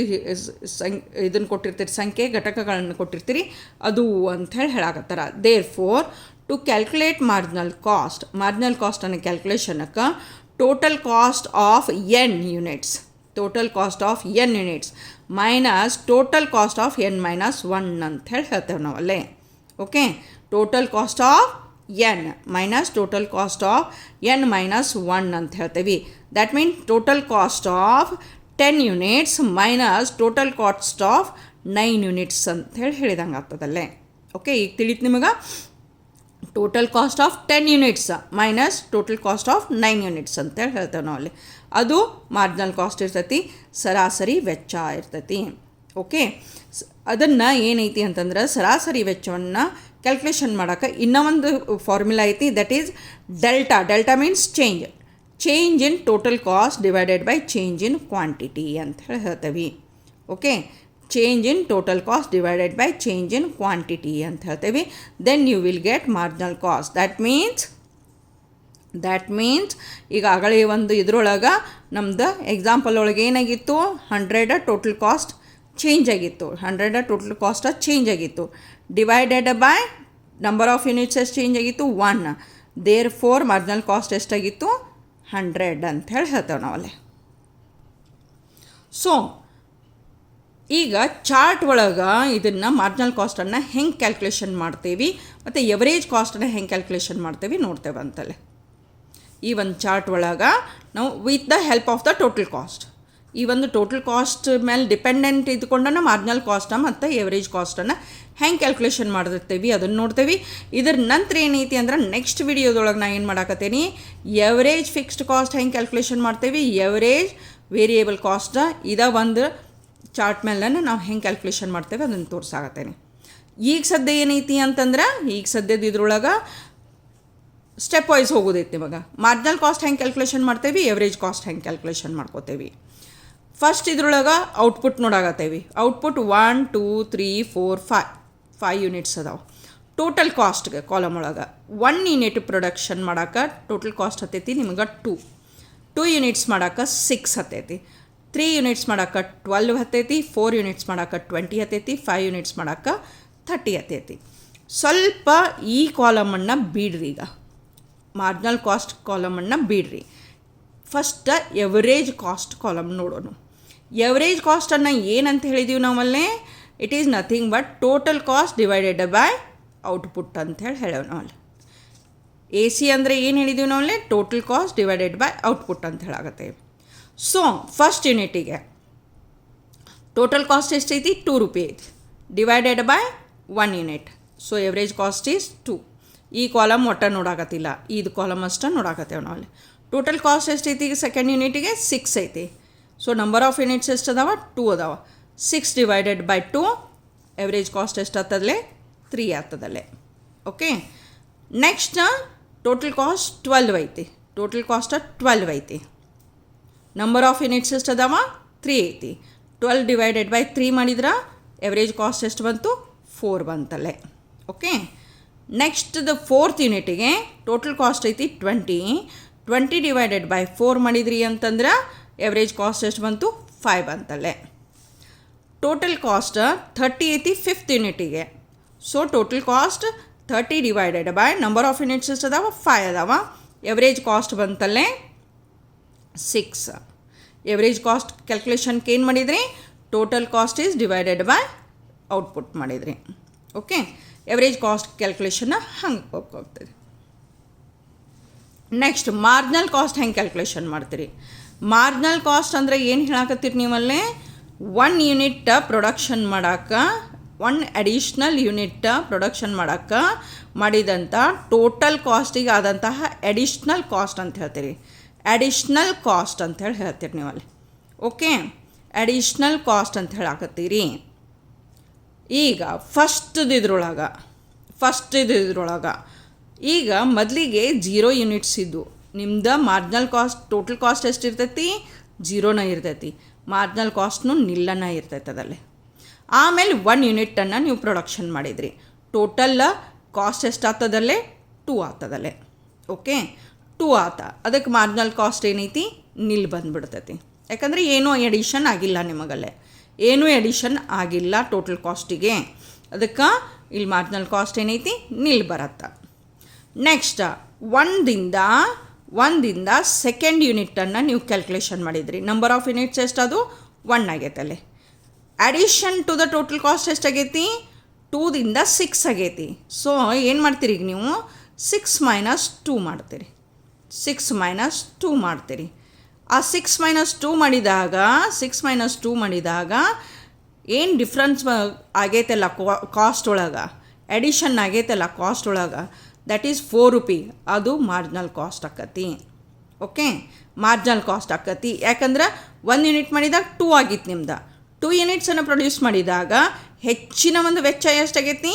ಇದನ್ನು ಕೊಟ್ಟಿರ್ತೀರಿ, ಸಂಖ್ಯೆ ಘಟಕಗಳನ್ನು ಕೊಟ್ಟಿರ್ತೀರಿ ಅದು ಅಂಥೇಳಿ ಹೇಳಾಕತ್ತಾರ. Therefore to calculate marginal ಕಾಸ್ಟನ್ನು ಕ್ಯಾಲ್ಕುಲೇಷನಕ್ಕೆ total cost of n units minus total cost of n-1 ಅಂಥೇಳಿ ಹೇಳ್ತೇವೆ ನಾವಲ್ಲೇ. Okay, total cost of n minus total cost of n-1 ಅಂತ ಹೇಳ್ತೇವೆ. That mean total cost of 10 units minus total cost of 9 units ಅಂತ ಹೇಳಿದಂಗೆ ಆಗ್ತದಲ್ಲೇ. Okay, ಈಗ ತಿಳಿತು ನಿಮಗೆ. Total cost of 10 units minus total cost of 9 units ಅಂತೇಳಿ ಹೇಳ್ತೇವೆ ನಾವು ಅಲ್ಲಿ. ಅದು ಮಾರ್ಜಿನಲ್ ಕಾಸ್ಟ್ ಇರ್ತೈತಿ, ಸರಾಸರಿ ವೆಚ್ಚ ಇರ್ತೈತಿ. ಓಕೆ, ಅದನ್ನು ಏನೈತಿ ಅಂತಂದ್ರೆ ಸರಾಸರಿ ವೆಚ್ಚವನ್ನು ಕ್ಯಾಲ್ಕುಲೇಷನ್ ಮಾಡೋಕೆ ಇನ್ನೂ ಒಂದು ಫಾರ್ಮುಲಾ ಐತಿ. That is delta means change in total cost divided by change in quantity ಅಂತ ಹೇಳ್ತೇವೆ. Okay, change in total cost divided by change in quantity ಅಂತ ಹೇಳ್ತೇವೆ. Then you will get marginal cost. That means ಈಗಾಗಲೇ ಒಂದು ಇದ್ರೊಳಗೆ ನಮ್ದು example ಒಳಗೆ ಏನಾಗಿತ್ತು? 100 ಟೋಟಲ್ ಕಾಸ್ಟ್ ಚೇಂಜ್ ಆಗಿತ್ತು. 100 ಟೋಟಲ್ ಕಾಸ್ಟ್ ಚೇಂಜ್ ಆಗಿತ್ತು. Divided by number of units ಎಷ್ಟು ಚೇಂಜ್ ಆಗಿತ್ತು? 1. ದೇರ್ ಫೋರ್ ಮಾರ್ಜಿನಲ್ ಕಾಸ್ಟ್ ಎಷ್ಟಾಗಿತ್ತು? 100 ಅಂತ ಹೇಳ್ತೇವೆ ನಾವಲ್ಲೇ. ಸೊ ಈಗ ಚಾರ್ಟ್ ಒಳಗೆ ಇದನ್ನು ಮಾರ್ಜಿನಲ್ ಕಾಸ್ಟನ್ನು ಹೆಂಗೆ ಕ್ಯಾಲ್ಕುಲೇಷನ್ ಮಾಡ್ತೀವಿ ಮತ್ತು ಎವರೇಜ್ ಕಾಸ್ಟನ್ನು ಹೆಂಗೆ ಕ್ಯಾಲ್ಕುಲೇಷನ್ ಮಾಡ್ತೀವಿ ನೋಡ್ತೇವೆ ಅಂತಲೇ. ಈ ಒಂದು ಚಾರ್ಟ್ ಒಳಗೆ ನಾವು with the help of the total cost, ಈ ಒಂದು ಟೋಟಲ್ ಕಾಸ್ಟ್ ಮೇಲೆ ಡಿಪೆಂಡೆಂಟ್ ಇದ್ಕೊಂಡನ್ನು ಮಾರ್ಜಿನಲ್ ಕಾಸ್ಟ್ ಮತ್ತು ಎವರೇಜ್ ಕಾಸ್ಟನ್ನು ಹೆಂಗೆ ಕ್ಯಾಲ್ಕುಲೇಷನ್ ಮಾಡಿರ್ತೀವಿ ಅದನ್ನು ನೋಡ್ತೇವೆ. ಇದರ ನಂತರ ಏನೈತಿ ಅಂದ್ರೆ ನೆಕ್ಸ್ಟ್ ವಿಡಿಯೋದೊಳಗೆ ನಾನು ಏನು ಮಾಡಾಕತ್ತೀನಿ, ಎವರೇಜ್ ಫಿಕ್ಸ್ಡ್ ಕಾಸ್ಟ್ ಹೆಂಗೆ ಕ್ಯಾಲ್ಕುಲೇಷನ್ ಮಾಡ್ತೇವೆ, ಎವರೇಜ್ ವೇರಿಯೇಬಲ್ ಕಾಸ್ಟ್ ಇದ ಒಂದು ಚಾರ್ಟ್ ಮೇಲೆ ನಾವು ಹೆಂಗೆ ಕ್ಯಾಲ್ಕುಲೇಷನ್ ಮಾಡ್ತೇವೆ ಅದನ್ನು ತೋರಿಸಾಕತ್ತೇನೆ. ಈಗ ಸದ್ಯ ಏನೈತಿ ಅಂತಂದ್ರೆ, ಈಗ ಸದ್ಯದ ಇದ್ರೊಳಗೆ ಸ್ಟೆಪ್ ವೈಸ್ ಹೋಗೋದೈತಿ ನಿಮಗೆ. ಮಾರ್ಜಿನಲ್ ಕಾಸ್ಟ್ ಹೆಂಗೆ ಕ್ಯಾಲ್ಕುಲೇಷನ್ ಮಾಡ್ತೇವೆ, ಎವರೇಜ್ ಕಾಸ್ಟ್ ಹೆಂಗೆ ಕ್ಯಾಲ್ಕುಲೇಷನ್ ಮಾಡ್ಕೋತೇವೆ. ಫಸ್ಟ್ ಇದ್ರೊಳಗೆ ಔಟ್ಪುಟ್ ನೋಡಾಕತ್ತೇವೆ. ಔಟ್ಪುಟ್ 1 2 3 4 5 ಯೂನಿಟ್ಸ್ ಅದಾವೆ. ಟೋಟಲ್ ಕಾಸ್ಟ್ಗೆ ಕಾಲಮ್ ಒಳಗೆ 1 ಯೂನಿಟ್ ಪ್ರೊಡಕ್ಷನ್ ಮಾಡೋಕೆ ಟೋಟಲ್ ಕಾಸ್ಟ್ ಹತ್ತೈತಿ ನಿಮಗೆ 2 ಯೂನಿಟ್ಸ್ ಮಾಡೋಕೆ 6 ಹತ್ತೈತಿ, 3 ಯೂನಿಟ್ಸ್ ಮಾಡೋಕೆ 12 ಹತ್ತೈತಿ, 4 ಯೂನಿಟ್ಸ್ ಮಾಡೋಕೆ 20 ಹತ್ತೈತಿ, 5 ಯೂನಿಟ್ಸ್ ಮಾಡೋಕೆ 30 ಹತ್ತೈತಿ. ಸ್ವಲ್ಪ ಈ ಕಾಲಮನ್ನು ಬಿಡ್ರಿ, ಈಗ ಮಾರ್ಜಿನಲ್ ಕಾಸ್ಟ್ ಕಾಲಮನ್ನು ಬಿಡ್ರಿ. ಫಸ್ಟ್ ಎವರೇಜ್ ಕಾಸ್ಟ್ ಕಾಲಮ್ ನೋಡೋಣ. ಎವರೇಜ್ ಕಾಸ್ಟನ್ನು ಏನಂತ ಹೇಳಿದ್ದೀವಿ ನಾವಲ್ಲೇ, it is nothing but total cost divided by output ಅಂಥೇಳಿ ಹೇಳೇವೆ ನಾವಲ್ಲಿ. ಎ ಸಿ ಅಂದರೆ ಏನು ಹೇಳಿದ್ದೀವಿ ನಾವಲ್ಲೇ, total cost divided by output ಅಂತ ಹೇಳಾಗತ್ತೇವೆ. ಸೊ ಫಸ್ಟ್ ಯೂನಿಟಿಗೆ ಟೋಟಲ್ ಕಾಸ್ಟ್ ಎಷ್ಟೈತಿ, 2 ರೂಪಾಯಿ ಐತಿ, divided by 1 unit. So average cost is 2. ಈ ಕಾಲಮ್ ಒಟ್ಟು ನೋಡಾಕತ್ತಿಲ್ಲ, ಇದು ಕಾಲಮ್ ಅಷ್ಟು ನೋಡಾಕತ್ತೇವೆ ನಾವಲ್ಲಿ. ಟೋಟಲ್ ಕಾಸ್ಟ್ ಎಷ್ಟೈತಿ ಈಗ ಸೆಕೆಂಡ್ ಯೂನಿಟಿಗೆ 6 ಐತಿ. ಸೊ ನಂಬರ್ ಆಫ್ ಯೂನಿಟ್ಸ್ ಎಷ್ಟು ಅದಾವ, 2 ಅದಾವ. 6 ಡಿವೈಡೆಡ್ ಬೈ 2 ಎವರೇಜ್ ಕಾಸ್ಟ್ ಎಷ್ಟು ಆಗ್ತದಲ್ಲೇ, 3 ಆಗ್ತದಲ್ಲೇ. ಓಕೆ, ನೆಕ್ಸ್ಟ್ ಟೋಟಲ್ ಕಾಸ್ಟ್ 12 ಐತಿ. ಟೋಟಲ್ ಕಾಸ್ಟ್ 12 ಐತಿ. ನಂಬರ್ ಆಫ್ ಯೂನಿಟ್ಸ್ ಎಷ್ಟು ಅದಾವ, 3 ಐತಿ. 12 ಡಿವೈಡೆಡ್ ಬೈ 3 ಮಾಡಿದ್ರೆ ಎವರೇಜ್ ಕಾಸ್ಟ್ ಎಷ್ಟು ಬಂತು, 4 ಬಂತಲ್ಲೇ. ಓಕೆ, ನೆಕ್ಸ್ಟ್ ದ ಫೋರ್ತ್ ಯೂನಿಟಿಗೆ ಟೋಟಲ್ ಕಾಸ್ಟ್ ಐತಿ 20 ಡಿವೈಡೆಡ್ ಬೈ 4 ಮಾಡಿದ್ರಿ ಅಂತಂದ್ರೆ ಎವರೇಜ್ ಕಾಸ್ಟ್ ಎಷ್ಟು ಬಂತು, 5 ಬಂತಲ್ಲೇ. ಟೋಟಲ್ ಕಾಸ್ಟ್ 30 ಐತಿ ಫಿಫ್ತ್ ಯೂನಿಟಿಗೆ. So total cost 30 divided by number of units ಎಷ್ಟು ಅದಾವ, 5 ಅದಾವ. ಎವರೇಜ್ ಕಾಸ್ಟ್ ಬಂತಲ್ಲೇ 6. ಎವರೇಜ್ ಕಾಸ್ಟ್ ಕ್ಯಾಲ್ಕುಲೇಷನ್ಗೆ ಏನು ಮಾಡಿದ್ರಿ, total cost is divided by output ಮಾಡಿದ್ರಿ. ಓಕೆ, ಎವರೇಜ್ ಕಾಸ್ಟ್ ಕ್ಯಾಲ್ಕುಲೇಷನ್ನ ಹಂಗೆ ಹೋಗ್ತದೆ. ನೆಕ್ಸ್ಟ್ ಮಾರ್ಜಿನಲ್ ಕಾಸ್ಟ್ ಹೆಂಗೆ ಕ್ಯಾಲ್ಕುಲೇಷನ್ ಮಾಡ್ತೀರಿ. ಮಾರ್ಜಿನಲ್ ಕಾಸ್ಟ್ ಅಂದರೆ ಏನು ಹೇಳಕತ್ತೀರಿ ನೀವಲ್ಲೇ, 1 ಯೂನಿಟ್ ಪ್ರೊಡಕ್ಷನ್ ಮಾಡೋಕ್ಕೆ, 1 ಅಡಿಷ್ನಲ್ ಯೂನಿಟ್ ಪ್ರೊಡಕ್ಷನ್ ಮಾಡೋಕ್ಕೆ ಮಾಡಿದಂಥ ಟೋಟಲ್ ಕಾಸ್ಟಿಗೆ ಆದಂತಹ ಅಡಿಷ್ನಲ್ ಕಾಸ್ಟ್ ಅಂತ ಹೇಳ್ತೀರಿ. ಅಡಿಷ್ನಲ್ ಕಾಸ್ಟ್ ಅಂಥೇಳಿ ಹೇಳ್ತೀರಿ ನೀವಲ್ಲಿ. ಓಕೆ, ಅಡಿಷ್ನಲ್ ಕಾಸ್ಟ್ ಅಂತ ಹೇಳಕತ್ತೀರಿ. ಈಗ ಫಸ್ಟ್ದಿದ್ರೊಳಗೆ ಈಗ ಮೊದಲಿಗೆ 0 ಯೂನಿಟ್ಸ್ ಇದ್ದು ನಿಮ್ದು ಮಾರ್ಜಿನಲ್ ಕಾಸ್ಟ್, ಟೋಟಲ್ ಕಾಸ್ಟ್ ಎಷ್ಟು ಇರ್ತೈತಿ, 0ನ ಇರ್ತೈತಿ. ಮಾರ್ಜಿನಲ್ ಕಾಸ್ಟ್ನು ನಿಲ್ಲನ ಇರ್ತೈತೆ ಅದಲ್ಲೇ. ಆಮೇಲೆ 1 ಯೂನಿಟನ್ನು ನೀವು ಪ್ರೊಡಕ್ಷನ್ ಮಾಡಿದ್ರಿ, ಟೋಟಲ್ ಕಾಸ್ಟ್ ಎಷ್ಟು ಆಗ್ತದಲ್ಲೇ, 2 ಆಗ್ತದಲ್ಲೇ. ಓಕೆ, 2 ಆತ. ಅದಕ್ಕೆ ಮಾರ್ಜಿನಲ್ ಕಾಸ್ಟ್ ಏನೈತಿ, ನಿಲ್ ಬಂದುಬಿಡ್ತೈತಿ. ಯಾಕಂದರೆ ಏನೂ ಎಡಿಷನ್ ಆಗಿಲ್ಲ, ನಿಮಗಲ್ಲೇ ಏನೂ ಎಡಿಷನ್ ಆಗಿಲ್ಲ ಟೋಟಲ್ ಕಾಸ್ಟಿಗೆ. ಅದಕ್ಕೆ ಇಲ್ಲಿ ಮಾರ್ಜಿನಲ್ ಕಾಸ್ಟ್ ಏನೈತಿ, ನಿಲ್ ಬರತ್ತ. ನೆಕ್ಸ್ಟ್ ಒಂದಿಂದ ಸೆಕೆಂಡ್ ಯೂನಿಟನ್ನು ನೀವು ಕ್ಯಾಲ್ಕುಲೇಷನ್ ಮಾಡಿದ್ರಿ. ನಂಬರ್ ಆಫ್ ಯೂನಿಟ್ಸ್ ಎಷ್ಟು, ಅದು 1 ಆಗೈತೆ ಅಲ್ಲಿ. Addition to the total cost ಎಷ್ಟಾಗೈತಿ, 2ದಿಂದ 6 ಆಗೈತಿ. ಸೊ ಏನು ಮಾಡ್ತೀರಿ ಈಗ ನೀವು, 6 - 2 ಮಾಡ್ತೀರಿ. 6 - 2 ಮಾಡ್ತೀರಿ. ಆ 6 - 2 ಮಾಡಿದಾಗ ಏನು ಡಿಫ್ರೆನ್ಸ್ ಆಗೈತಲ್ಲ ಕಾಸ್ಟ್ ಒಳಗೆ, ಎಡಿಷನ್ ಆಗೈತಲ್ಲ ಕಾಸ್ಟ್ ಒಳಗೆ, ದಟ್ ಈಸ್ 4 ರೂಪಿ. ಅದು ಮಾರ್ಜಿನಲ್ ಕಾಸ್ಟ್ ಆಕತಿ. ಓಕೆ, ಮಾರ್ಜಿನಲ್ ಕಾಸ್ಟ್ ಆಕತಿ. ಯಾಕಂದ್ರೆ 1 ಯೂನಿಟ್ ಮಾಡಿದಾಗ 2 ಆಗಿತ್ತು ನಿಮ್ದು. 2 ಯೂನಿಟ್ಸನ್ನು ಪ್ರೊಡ್ಯೂಸ್ ಮಾಡಿದಾಗ ಹೆಚ್ಚಿನ ಒಂದು ವೆಚ್ಚ ಎಷ್ಟಾಗೈತಿ,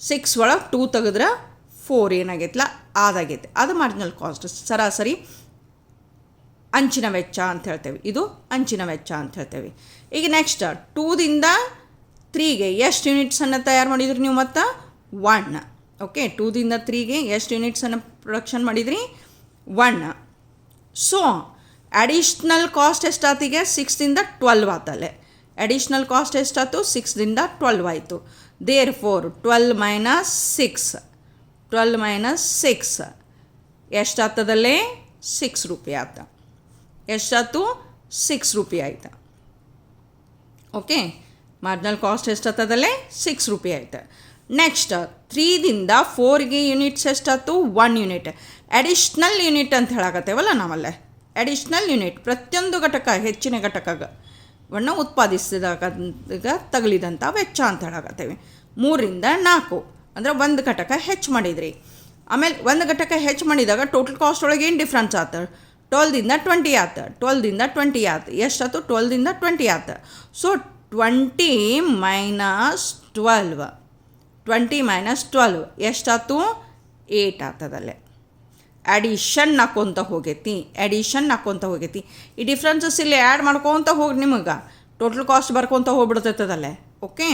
6 ಒಳಗೆ 2 ತೆಗೆದ್ರೆ 4 ಏನಾಗೈತಲ್ಲ ಅದಾಗೈತೆ. ಅದು ಮಾರ್ಜಿನಲ್ ಕಾಸ್ಟ್, ಸರಾಸರಿ ಅಂಚಿನ ವೆಚ್ಚ ಅಂತ ಹೇಳ್ತೇವೆ. ಇದು ಅಂಚಿನ ವೆಚ್ಚ ಅಂತ ಹೇಳ್ತೇವೆ. ಈಗ ನೆಕ್ಸ್ಟ್ 2ದಿಂದ 3ಗೆ ಎಷ್ಟು ಯೂನಿಟ್ಸನ್ನು ತಯಾರು ಮಾಡಿದ್ರಿ ನೀವು, ಮತ್ತು 1. ಓಕೆ, 2ದಿಂದ 3ಗೆ ಎಷ್ಟು ಯೂನಿಟ್ಸನ್ನು ಪ್ರೊಡಕ್ಷನ್ ಮಾಡಿದ್ರಿ, 1. ಸೊ ಅಡಿಷ್ನಲ್ ಕಾಸ್ಟ್ ಎಷ್ಟಾತೀಗ, 6ದಿಂದ 12 ಆತಲ್ಲೇ. ಅಡಿಷ್ನಲ್ ಕಾಸ್ಟ್ ಎಷ್ಟಾಯ್ತು, 6ದಿಂದ 12 ಆಯಿತು. ದೇರ್ ಫೋರ್ 12 - 6 ಎಷ್ಟಾಗ್ತದಲ್ಲೇ, 6 ರೂಪಾಯಿ ಆತ. ಎಷ್ಟಾಯ್ತು, 6 ರೂಪಾಯಿ ಆಯ್ತು. ಓಕೆ, ಮಾರ್ಜಿನಲ್ ಕಾಸ್ಟ್ ಎಷ್ಟಾಗ್ತದಲ್ಲೇ, 6 ರೂಪಾಯಿ ಆಯ್ತು. ನೆಕ್ಸ್ಟ್ 3ದಿಂದ 4ಗೆ ಯೂನಿಟ್ಸ್ ಎಷ್ಟಾಯ್ತು, 1 ಯೂನಿಟ್. ಅಡಿಷ್ನಲ್ ಯೂನಿಟ್ ಅಂತ ಹೇಳಕತ್ತೇವಲ್ಲ ನಾವಲ್ಲೇ, ಅಡಿಷ್ನಲ್ ಯೂನಿಟ್ ಪ್ರತಿಯೊಂದು ಘಟಕ, ಹೆಚ್ಚಿನ ಘಟಕವನ್ನು ಉತ್ಪಾದಿಸಿದಾಗ ತಗಲಿದಂಥ ವೆಚ್ಚ ಅಂತ ಹೇಳಕತ್ತೇವೆ. 3ರಿಂದ 4 ಅಂದರೆ 1 ಘಟಕ ಹೆಚ್ಚು ಮಾಡಿದ್ರಿ. ಆಮೇಲೆ 1 ಘಟಕ ಹೆಚ್ಚು ಮಾಡಿದಾಗ ಟೋಟಲ್ ಕಾಸ್ಟ್ ಒಳಗೆ ಏನು ಡಿಫ್ರೆನ್ಸ್ ಆತ, 12ದಿಂದ 20 ಆತ. 12ದಿಂದ 20 ಆತ. ಎಷ್ಟಾಯ್ತು, 12ದಿಂದ 20 ಆತ. ಸೊ 20 - 12 ಎಷ್ಟಾಯ್ತು, 8 ಆಗ್ತದಲ್ಲೇ. ಅಡಿಷನ್ ಹಾಕ್ಕೊತ ಹೋಗೈತಿ. ಈ ಡಿಫ್ರೆನ್ಸಸ್ ಇಲ್ಲಿ ಆ್ಯಡ್ ಮಾಡ್ಕೊತ ಹೋಗಿ ನಿಮಗೆ ಟೋಟಲ್ ಕಾಸ್ಟ್ ಬರ್ಕೊತ ಹೋಗ್ಬಿಡ್ತೈತದಲ್ಲೇ. ಓಕೆ,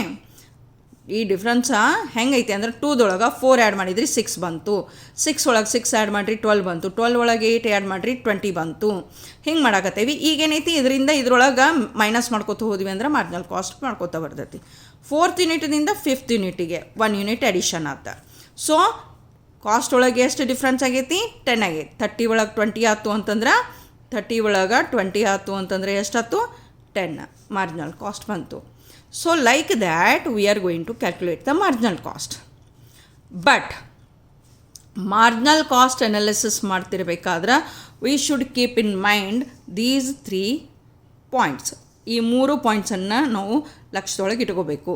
ಈ ಡಿಫ್ರೆನ್ಸ ಹೆಂಗೈತಿ ಅಂದ್ರೆ 2ದೊಳಗೆ 4 ಆ್ಯಡ್ ಮಾಡಿದ್ರಿ 6 ಬಂತು. 6 ಒಳಗೆ 6 ಆ್ಯಡ್ ಮಾಡಿರಿ 12 ಬಂತು. 12 ಒಳಗೆ 8 ಆ್ಯಡ್ ಮಾಡಿರಿ 20 ಬಂತು. ಹಿಂಗೆ ಮಾಡಾಕತ್ತೇವಿ. ಈಗೇನೈತಿ, ಇದರಿಂದ ಇದ್ರೊಳಗೆ ಮೈನಸ್ ಮಾಡ್ಕೊತ ಹೋದ್ವಿ ಅಂದ್ರೆ ಮಾರ್ಜಿನಲ್ ಕಾಸ್ಟ್ ಮಾಡ್ಕೊತ ಬರ್ತೈತಿ. 4th ಯೂನಿಟ್ದಿಂದ 5th ಯೂನಿಟಿಗೆ 1 ಯೂನಿಟ್ ಅಡಿಷನ್ ಆತ. ಸೊ ಕಾಸ್ಟ್ ಒಳಗೆ ಎಷ್ಟು ಡಿಫ್ರೆನ್ಸ್ ಆಗೈತಿ, 10 ಆಗೈತಿ. 30 ಒಳಗೆ 20 ಆಯ್ತು ಅಂತಂದ್ರೆ, 30 ಒಳಗೆ 20 ಆಯ್ತು ಅಂತಂದರೆ ಎಷ್ಟಾಯ್ತು, 10 ಮಾರ್ಜಿನಲ್ ಕಾಸ್ಟ್ ಬಂತು. So like that we are going to calculate the marginal cost. But marginal cost analysis ಮಾಡ್ತಿರ್ಬೇಕಾದ್ರೆ we should keep in mind these 3 points. ಈ 3 ಪಾಯಿಂಟ್ಸನ್ನು ನಾವು ಲಕ್ಷದೊಳಗೆ ಇಟ್ಕೋಬೇಕು.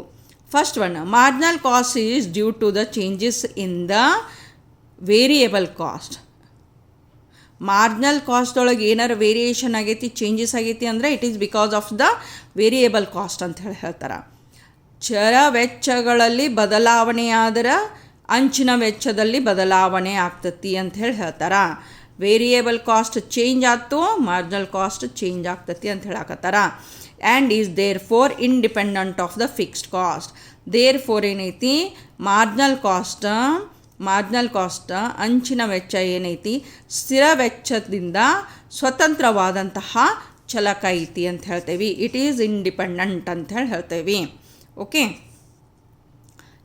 First one, marginal cost is due to the changes in the variable cost. Marginal cost ಒಳಗೆ ಏನಾರು variation ಆಗೈತಿ, changes ಆಗೈತಿ ಅಂದರೆ it is because of the variable cost ಅಂತ ಹೇಳ್ತಾರೆ. ಚರ ವೆಚ್ಚಗಳಲ್ಲಿ ಬದಲಾವಣೆಯಾದರೆ ಅಂಚಿನ ವೆಚ್ಚದಲ್ಲಿ ಬದಲಾವಣೆ ಆಗ್ತತಿ ಅಂತ ಹೇಳ್ತಾರೆ. ವೇರಿಯೇಬಲ್ ಕಾಸ್ಟ್ ಚೇಂಜ್ ಆಯ್ತು, ಮಾರ್ಜಿನಲ್ ಕಾಸ್ಟ್ ಚೇಂಜ್ ಆಗ್ತತಿ ಅಂತ ಹೇಳಕತ್ತಾರ. And is therefore independent of the fixed cost. Therefore ಏನೈತಿ, ಮಾರ್ಜಿನಲ್ ಕಾಸ್ಟ್ ಅಂಚಿನ ವೆಚ್ಚ ಏನೈತಿ, ಸ್ಥಿರ ವೆಚ್ಚದಿಂದ ಸ್ವತಂತ್ರವಾದಂತಹ ಚಲಕ ಐತಿ ಅಂತ ಹೇಳ್ತೇವೆ. ಇಟ್ ಈಸ್ ಇಂಡಿಪೆಂಡೆಂಟ್ ಅಂತ ಹೇಳ್ತೇವೆ. ಓಕೆ,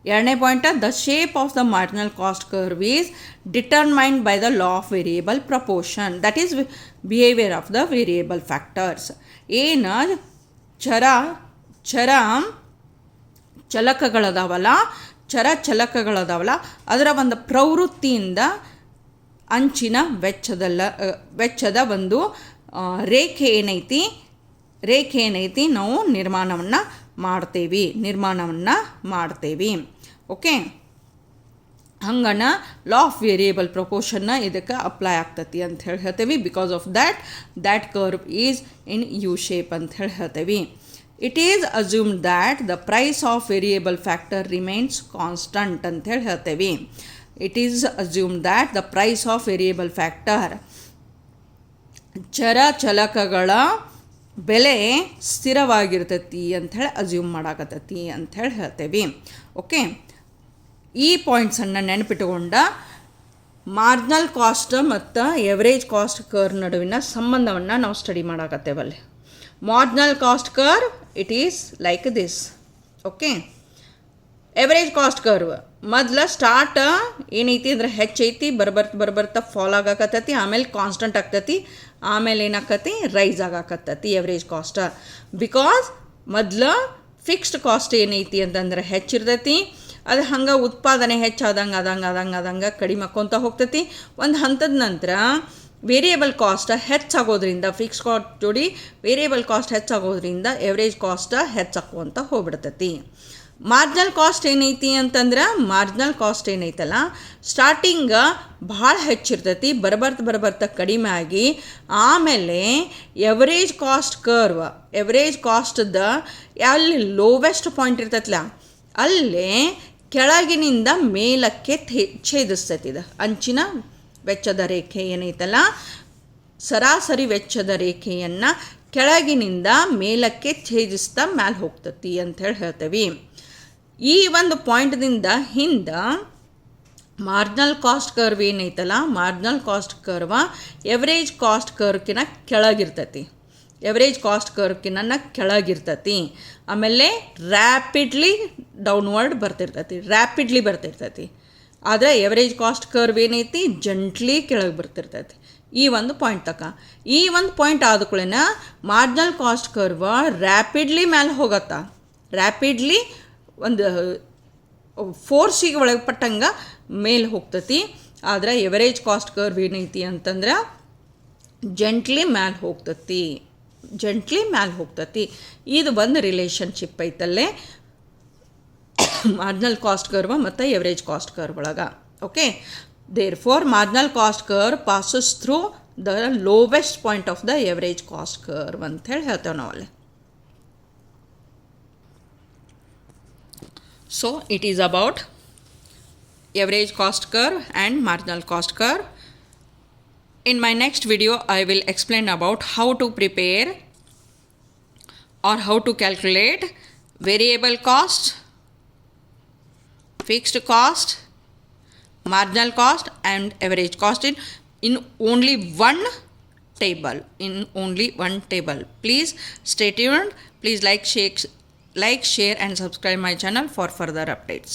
ಎರಡನೇ point, the shape of the marginal cost curve is determined by the law of variable proportion, that is behaviour of the variable factors. ಏನು ಚಲಕಗಳದಾವಲ್ಲ ಅದರ ಒಂದು ಪ್ರವೃತ್ತಿಯಿಂದ ಅಂಚಿನ ವೆಚ್ಚದ ಒಂದು ರೇಖೆ ಏನೈತಿ ನಾವು ನಿರ್ಮಾಣವನ್ನು ಮಾಡ್ತೇವೆ. ಓಕೆ, ಹಂಗನ ಲಾ ಆಫ್ ವೇರಿಯೇಬಲ್ ಪ್ರಪೋರ್ಷನ್ನ ಇದಕ್ಕೆ ಅಪ್ಲೈ ಆಗ್ತತಿ ಅಂತ ಹೇಳಿ ಹೇಳ್ತೇವೆ. Because of that curve is in U shape ಅಂತ ಹೇಳಿ ಹೇಳ್ತೇವೆ. It is assumed that the price of variable factor remains constant ಅಂತ ಹೇಳಿ ಹೇಳ್ತೇವೆ. It is assumed that the price of variable factor ಚಲಕಗಳ ಬೆಲೆ ಸ್ಥಿರವಾಗಿರ್ತೈತಿ ಅಂಥೇಳಿ ಅಸ್ಯೂಮ್ ಮಾಡಾಕತ್ತೈತಿ ಅಂಥೇಳಿ ಹೇಳ್ತೇವೆ. ಓಕೆ, ಈ ಪಾಯಿಂಟ್ಸನ್ನು ನೆನಪಿಟ್ಟುಕೊಂಡ ಮಾರ್ಜಿನಲ್ ಕಾಸ್ಟ್ ಮತ್ತು ಎವರೇಜ್ ಕಾಸ್ಟ್ ಕರ್ವ್ ನಡುವಿನ ಸಂಬಂಧವನ್ನು ನಾವು ಸ್ಟಡಿ ಮಾಡಾಕತ್ತೇವಲ್ಲಿ. Marginal cost curve, it is like this. Okay, average cost curve ಮೊದಲ ಸ್ಟಾರ್ಟ್ ಏನೈತಿ ಅಂದ್ರೆ ಹೆಚ್ಚೈತಿ, ಬರ್ಬರ್ತಾ ಫಾಲ್ ಆಗಾಕತ್ತೈತಿ, ಆಮೇಲೆ ಕಾನ್ಸ್ಟಂಟ್ ಆಗ್ತೈತಿ, ಆಮೇಲೆ ಏನಾಕತಿ ರೈಸ್ ಆಗಾಕತ್ತೈತಿ ಎವರೇಜ್ ಕಾಸ್ಟ್. ಬಿಕಾಸ್ ಮೊದಲ ಫಿಕ್ಸ್ಡ್ ಕಾಸ್ಟ್ ಏನೈತಿ ಅಂತಂದ್ರೆ ಹೆಚ್ಚಿರ್ತೈತಿ, ಅದು ಹಂಗೆ ಉತ್ಪಾದನೆ ಹೆಚ್ಚಾದಂಗೆ ಕಡಿಮೆ ಆಕ್ಕೊಂತ ಹೋಗ್ತೈತಿ. ಒಂದು ಹಂತದ ನಂತರ ವೇರಿಯೇಬಲ್ ಕಾಸ್ಟ್ ಹೆಚ್ಚಾಗೋದ್ರಿಂದ, ಫಿಕ್ಸ್ ಕಾಸ್ಟ್ ಜೋಡಿ ವೇರಿಯೇಬಲ್ ಕಾಸ್ಟ್ ಹೆಚ್ಚಾಗೋದ್ರಿಂದ ಎವರೇಜ್ ಕಾಸ್ಟ್ ಹೆಚ್ಚಾಕೋಂತ ಹೋಗ್ಬಿಡ್ತೈತಿ. ಮಾರ್ಜಿನಲ್ ಕಾಸ್ಟ್ ಏನೈತಿ ಅಂತಂದ್ರೆ, ಮಾರ್ಜಿನಲ್ ಕಾಸ್ಟ್ ಏನೈತಲ್ಲ ಸ್ಟಾರ್ಟಿಂಗ್ ಭಾಳ ಹೆಚ್ಚಿರ್ತೈತಿ, ಬರ್ಬರ್ತಾ ಕಡಿಮೆ ಆಗಿ ಆಮೇಲೆ ಎವರೇಜ್ ಕಾಸ್ಟ್ದ ಅಲ್ಲಿ ಲೋವೆಸ್ಟ್ ಪಾಯಿಂಟ್ ಇರ್ತೈತಲ್ಲ ಅಲ್ಲೇ ಕೆಳಗಿನಿಂದ ಮೇಲಕ್ಕೆ ಛೇದಿಸ್ತೈತಿ. ಇದು ಅಂಚಿನ ವೆಚ್ಚದ ರೇಖೆ ಏನೈತಲ್ಲ, ಸರಾಸರಿ ವೆಚ್ಚದ ರೇಖೆಯನ್ನು ಕೆಳಗಿನಿಂದ ಮೇಲಕ್ಕೆ ಛೇದಿಸ್ತಾ ಮ್ಯಾಲೆ ಹೋಗ್ತತಿ ಅಂಥೇಳಿ ಹೇಳ್ತೇವೆ. ಈ ಒಂದು ಪಾಯಿಂಟ್ದಿಂದ ಹಿಂದೆ ಮಾರ್ಜಿನಲ್ ಕಾಸ್ಟ್ ಕರ್ವ್ ಏನೈತಲ್ಲ, marginal cost curve average cost ಕರ್ವ್ಕಿನ ಕೆಳಗಿರ್ತೈತಿ, ಆಮೇಲೆ ರ್ಯಾಪಿಡ್ಲಿ ಡೌನ್ವರ್ಡ್ ಬರ್ತಿರ್ತೈತಿ. ಆದರೆ ಎವರೇಜ್ ಕಾಸ್ಟ್ ಕರ್ವ್ ಏನೈತಿ ಜಂಟ್ಲಿ ಕೆಳಗೆ ಬರ್ತಿರ್ತೈತಿ. ಈ ಒಂದು ಪಾಯಿಂಟ್ ಆದ ಕೂಡಲೇ ಮಾರ್ಜಿನಲ್ ಕಾಸ್ಟ್ ಕರ್ವ್ ರ್ಯಾಪಿಡ್ಲಿ ಮೇಲೆ ಹೋಗತ್ತಾ, ರ್ಯಾಪಿಡ್ಲಿ ಒಂದು ಫೋರ್ಸಿಗೆ ಒಳಪಟ್ಟಂಗೆ ಮೇಲೆ ಹೋಗ್ತತಿ. ಆದರೆ ಎವರೇಜ್ ಕಾಸ್ಟ್ ಕರ್ವ್ ಏನೈತಿ ಅಂತಂದ್ರೆ ಜಂಟ್ಲಿ ಮ್ಯಾಲೆ ಹೋಗ್ತತಿ. ಇದು ಒಂದು ರಿಲೇಷನ್ಶಿಪ್ ಐತಲ್ಲೇ ಮಾರ್ಜಿನಲ್ ಕಾಸ್ಟ್ ಕರ್ವ್ ಮತ್ತು ಎವರೇಜ್ ಕಾಸ್ಟ್ ಕರ್ವ್ ಒಳಗೆ. Okay, therefore marginal cost curve passes through the lowest point of the average cost curve ಅಂಥೇಳಿ ಹೇಳ್ತೇವೆ ನಾವಲ್ಲಿ. So it is about average cost curve and marginal cost curve. In my next video I will explain about how to prepare or how to calculate variable cost, fixed cost, marginal cost and average cost in only one table. Please stay tuned. Please like, share and subscribe my channel for further updates.